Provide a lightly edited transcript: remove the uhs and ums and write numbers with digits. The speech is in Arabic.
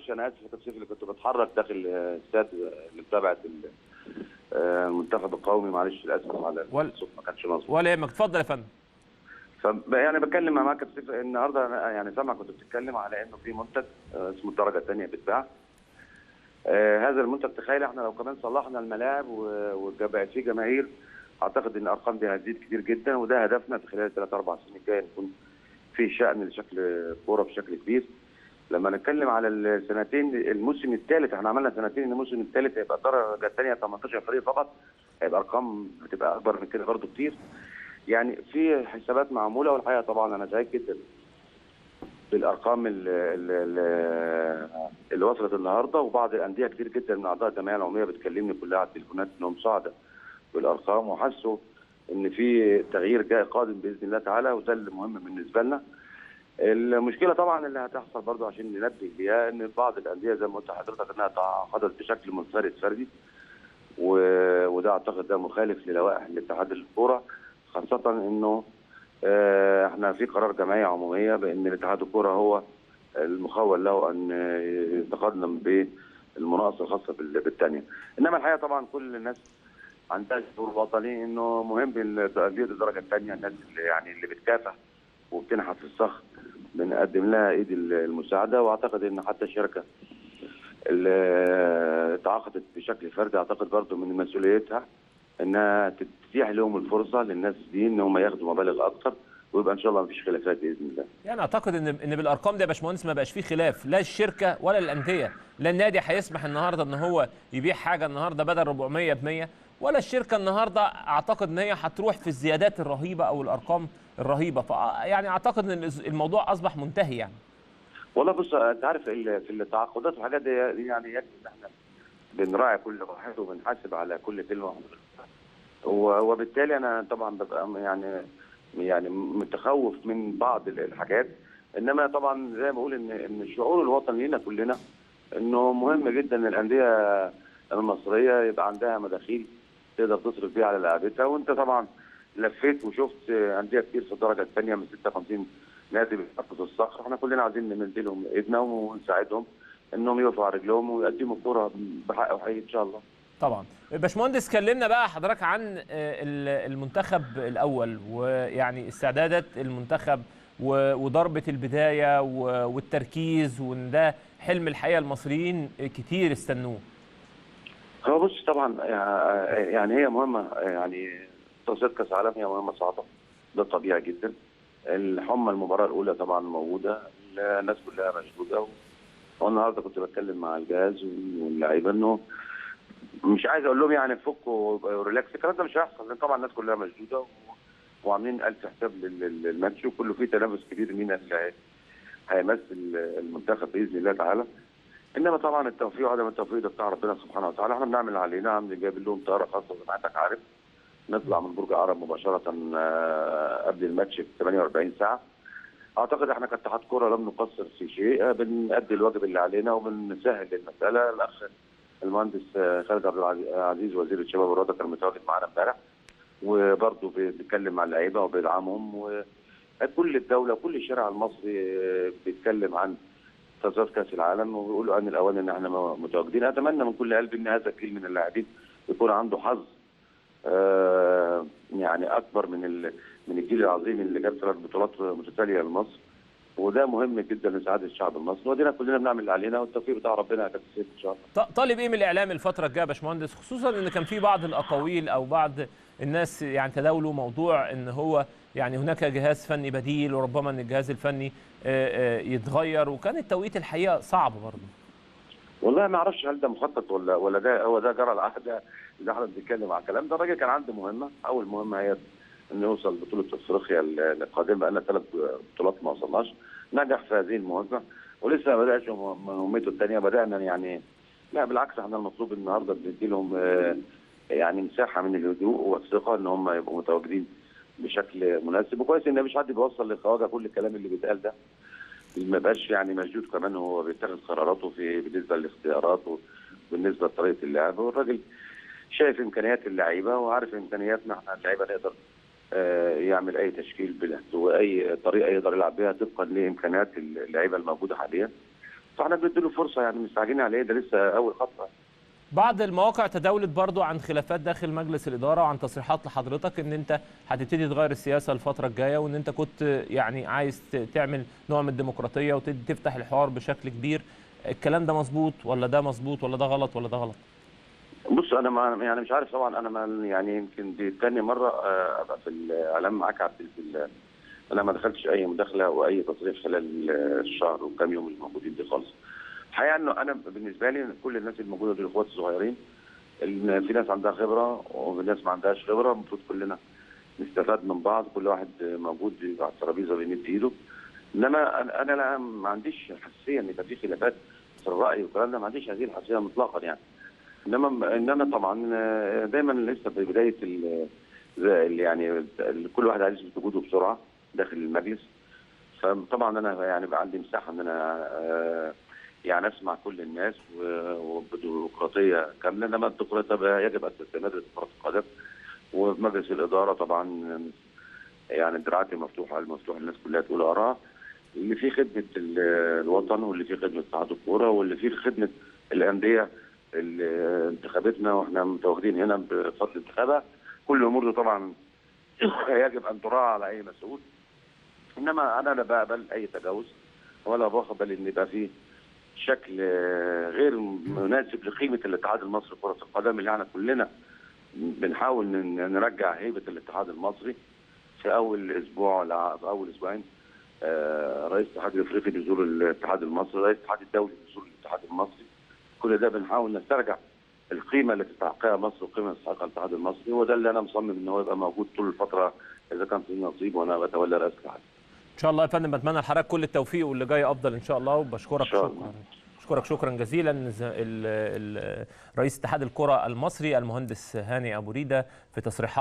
معلش انا اسف يا كابتن سيف اللي كنت بتحرك داخل الاستاد اللي بتابعت المنتخب القومي، معلش للاسف على الصوت ما كانش مظبوط. ولا يهمك، اتفضل يا فندم. يعني بتكلم معاك يا كابتن سيف النهارده، يعني سامع كنت بتتكلم على انه في منتج اسمه الدرجه الثانيه بيتباع. هذا المنتج تخيل احنا لو كمان صلحنا الملاعب وبقت فيه جماهير، اعتقد ان الارقام دي هتزيد كتير جدا، وده هدفنا في خلال 3-4 سنين الجايه نكون في شأن لشكل كوره بشكل كبير. لما نتكلم على السنتين، الموسم الثالث احنا عملنا سنتين، ان الموسم الثالث هيبقى الدرجه الثانيه 18 فريق فقط، هيبقى ارقام هتبقى اكبر من كده برضه كتير. يعني في حسابات معموله، والحقيقه طبعا انا سعيد جدا بالارقام اللي وصلت النهارده، وبعض الانديه كتير جدا من اعضاء الجمعيه العموميه بتكلمني كلها على التليفونات انهم سعداء بالارقام وحسوا ان في تغيير جاي قادم باذن الله تعالى، وده المهم بالنسبه لنا. المشكله طبعا اللي هتحصل برضه عشان ننبه ليها ان بعض الانديه زي ما قلت لحضرتك انها تعاقدت بشكل منفرد فردي، وده اعتقد ده مخالف للوائح الاتحاد الكوره، خاصه انه احنا في قرار جمعيه عموميه بان الاتحاد الكوره هو المخول له ان يتقدم بالمناقصه الخاصه بالثانيه. انما الحقيقه طبعا كل الناس عندها شعور وطني انه مهم تأدية الدرجه الثانيه، الناس اللي بتكافح وبتنحت في الصخر بنقدم لها ايد المساعده، واعتقد ان حتى الشركه اللي تعاقدت بشكل فردي اعتقد برضه من مسؤوليتها انها تتيح لهم الفرصه للناس دي ان هم ياخدوا مبالغ اكثر، ويبقى ان شاء الله مفيش خلافات باذن الله. يعني اعتقد ان بالارقام دي يا باشمهندس ما بقاش فيه خلاف، لا الشركه ولا الانديه، لا النادي هيسمح النهارده ان هو يبيع حاجه النهارده بدل 400 ب 100، ولا الشركه النهارده اعتقد ان هي هتروح في الزيادات الرهيبه او الارقام الرهيبه، يعني اعتقد ان الموضوع اصبح منتهي يعني. والله بص انت عارف في التعاقدات والحاجات دي يعني يجب ان احنا بنراعي كل واحد وبنحاسب على كل كلمه، وبالتالي انا طبعا ببقى يعني متخوف من بعض الحاجات، انما طبعا زي ما بقول ان الشعور الوطني لنا كلنا انه مهم جدا ان الانديه المصريه يبقى عندها مداخيل تقدر تصرف بيها على لاعبتها، وانت طبعا لفيت وشفت انديه كتير في الدرجه الثانيه من 56 نادي بيحطوا الصخر، احنا كلنا عايزين نمد لهم ايدنا ونساعدهم انهم يقفوا على رجلهم ويقدموا الكوره بحق وحقيقي ان شاء الله. طبعا. باشمهندس كلمنا بقى حضرتك عن المنتخب الاول، ويعني استعدادات المنتخب وضربه البدايه والتركيز، وان ده حلم الحقيقه المصريين كتير استنوه. هو بص طبعا يعني هي مهمه، يعني تصفيات كاس العالم هي مهمه صعبه، ده طبيعي جدا. الحمى المباراه الاولى طبعا موجوده، الناس كلها مشدوده، والنهارده كنت بتكلم مع الجهاز واللاعيبه انه مش عايز اقول لهم يعني فكوا ريلاكس، الكلام ده مش هيحصل لان طبعا الناس كلها مشدوده وعاملين الف حساب للماتش، وكله فيه تنافس كبير مين اللي هيمثل المنتخب باذن الله تعالى. انما طبعا التوفيق وعدم التوفيق ده بتاع ربنا سبحانه وتعالى، احنا بنعمل اللي علينا، جايبين لهم طياره خاصه زي ما حضرتك عارف، نطلع من برج العرب مباشره قبل الماتش ب 48 ساعه. اعتقد احنا كاتحاد كوره لم نقصر في شيء، بنأدي الواجب اللي علينا وبنسهل المساله. الاخ المهندس خالد عبد العزيز وزير الشباب والرياضه كان متواجد معانا امبارح، وبرضه بيتكلم مع اللعيبه وبيدعمهم، وكل الدوله وكل الشارع المصري بيتكلم عن تصفيات كاس العالم وبيقولوا ان الاوان ان احنا متواجدين. اتمنى من كل قلبي ان هذا الجيل من اللاعبين يكون عنده حظ يعني اكبر من الجيل العظيم اللي جاب 3 بطولات متتاليه لمصر، وده مهم جدا لسعاده الشعب المصري، ودينا كلنا بنعمل اللي علينا والتوفيق بتاع ربنا يا كابتن سيف ان شاء الله. طالب ايه من الاعلام الفتره الجايه يا باشمهندس، خصوصا ان كان في بعض الاقاويل او بعض الناس يعني تداولوا موضوع ان هو يعني هناك جهاز فني بديل، وربما ان الجهاز الفني يتغير، وكان التوقيت الحقيقه صعب برضه. والله ما اعرفش هل ده مخطط ولا ده هو ده جرى العهد اللي احنا بنتكلم على الكلام ده. الراجل كان عنده مهمه، اول مهمه هي انه يوصل بطوله افريقيا القادمه، بقى لنا 3 بطولات ما وصلناش، نجح في هذه المهمه ولسه ما بداش مهمته الثانيه. بدانا يعني لا بالعكس، احنا المطلوب النهارده بندي لهم يعني مساحه من الهدوء والثقه ان هم يبقوا متواجدين بشكل مناسب، وكويس ان مفيش حد بيوصل للخواجه كل الكلام اللي بيتقال ده، ما بقاش يعني مشدود كمان هو بيتخذ قراراته بالنسبه للاختيارات وبالنسبه لطريقه اللعب، والراجل شايف امكانيات اللعيبه وعارف امكانياتنا احنا اللعيبه، نقدر يعمل اي تشكيل واي طريقه يقدر يلعب بها طبقا لامكانيات اللعيبه الموجوده حاليا. فاحنا بنديله فرصه، يعني مستعجلين عليه، ده لسه اول خطوه. بعض المواقع تداولت برضو عن خلافات داخل مجلس الإدارة وعن تصريحات لحضرتك ان انت هتبتدي تغير السياسة الفترة الجاية، وان انت كنت يعني عايز تعمل نوع من الديمقراطية وتفتح الحوار بشكل كبير. الكلام ده مظبوط ولا ده مظبوط ولا ده غلط ولا ده غلط؟ بص انا ما يعني مش عارف طبعا، انا ما يعني يمكن دي تاني مره ابقى في الاعلام معاك على التلفزيون. انا ما دخلتش اي مداخله او اي تصريح خلال الشهر وكام يوم الموجودين دي خالص. الحقيقه انه انا بالنسبه لي كل الناس الموجوده دول اخواتي الصغيرين، في ناس عندها خبره وفي ناس ما عندهاش خبره، المفروض كلنا نستفاد من بعض، كل واحد موجود على الترابيزه بيمد ايده. انما انا لا، ما عنديش حساسيه ان يبقى في خلافات في الراي والكلام ده، ما عنديش هذه الحساسيه مطلقا يعني. انما طبعا دايما لسه في بدايه يعني كل واحد عايز يثبت وجوده بسرعه داخل المجلس. فطبعا انا يعني بقى عندي مساحه ان انا يعني اسمع كل الناس وبديمقراطيه كامله، انما الديمقراطيه يجب ان تستمر في كره القدم. ومجلس الاداره طبعا يعني دراعاتي مفتوحه، الناس كلها تقول ارائها، اللي فيه خدمه الوطن واللي فيه خدمه اتحاد الكوره واللي فيه خدمه الانديه اللي انتخبتنا واحنا متواجدين هنا بفضل انتخابها. كل الامور دي طبعا يجب ان تراعى على اي مسؤول. انما انا لا بقبل اي تجاوز ولا بقبل ان يبقى فيه شكل غير مناسب لقيمه الاتحاد المصري لكره القدم، اللي احنا كلنا بنحاول نرجع هيبه الاتحاد المصري. في اول اسبوع ولا في اول اسبوعين رئيس الاتحاد الافريقي بيزور الاتحاد المصري، رئيس الاتحاد الدولي بيزور الاتحاد المصري. كل ده بنحاول نسترجع القيمه اللي تستحقها مصر والقيمه اللي تستحقها الاتحاد المصري، وده اللي انا مصمم ان هو يبقى موجود طول الفتره اذا كان في نصيب وانا بتولى رئاسه الاتحاد. ان شاء الله يا فندم، بتمنى لحضرتك كل التوفيق واللي جاي افضل ان شاء الله، وبشكرك شكرا جزيلا رئيس اتحاد الكره المصري المهندس هاني ابو ريده في تصريحات